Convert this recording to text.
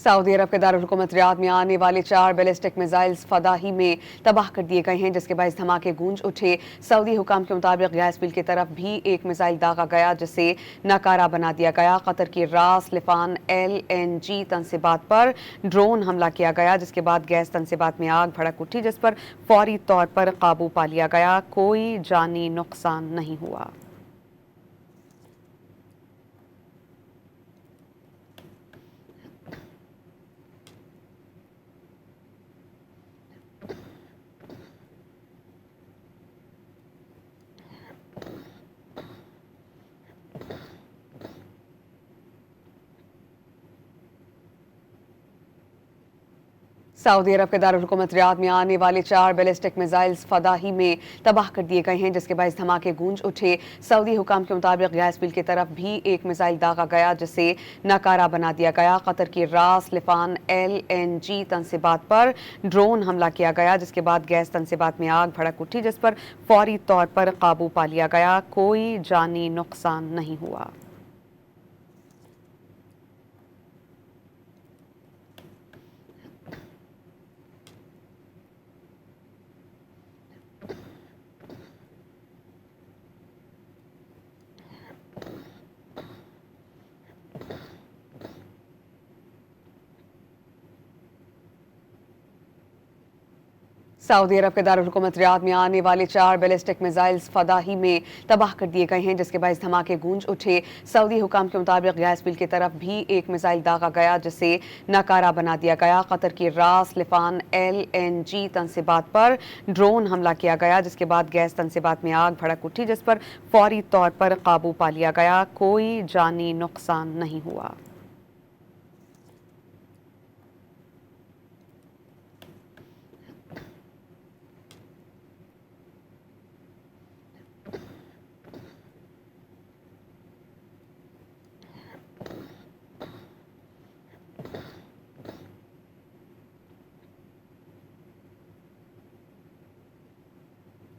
Saudi अरब के दारुल हुकूमत Riyadh में आने वाले 4 बैलिस्टिक मिसाइल्स फदाही में तबाह कर दिए गए हैं, जिसके बायस धमाके गूंज उठे। सऊदी हुकाम के मुताबिक गैस बिल की तरफ भी एक मिसाइल दागा गया, जिसे नाकारा बना दिया गया। कतर की रास लिफान LNG तनसीबात पर ड्रोन हमला किया गया, जिसके बाद गैस तनसीबात में आग भड़क उठी, जिस पर फौरी तौर पर काबू पा लिया गया। कोई जानी नुकसान नहीं हुआ। सऊदी अरब के दारुल हुकूमत रियाद में आने वाले 4 बैलिस्टिक मिसाइल्स फदाही में तबाह कर दिए गए हैं, जिसके बायस धमाके गूंज उठे। सऊदी हुकाम के मुताबिक गैस बिल की तरफ भी एक मिसाइल दागा गया, जिसे नाकारा बना दिया गया। कतर की रास लिफान LNG तनसीबात पर ड्रोन हमला किया गया, जिसके बाद गैस तनसीबात में आग भड़क उठी, जिस पर फौरी तौर पर काबू पा लिया गया। कोई जानी नुकसान नहीं हुआ। सऊदी अरब के दारुल हुकूमत रियाद में आने वाले 4 बैलिस्टिक मिसाइल्स फदाही में तबाह कर दिए गए हैं, जिसके बायस धमाके गूंज उठे। सऊदी हुकाम के मुताबिक गैस बिल की तरफ भी एक मिसाइल दागा गया, जिसे नाकारा बना दिया गया। कतर की रास लिफान LNG तनसीबात पर ड्रोन हमला किया गया, जिसके बाद गैस तनसीबात में आग भड़क उठी, जिस पर फौरी तौर पर काबू पा लिया गया। कोई जानी नुकसान नहीं हुआ।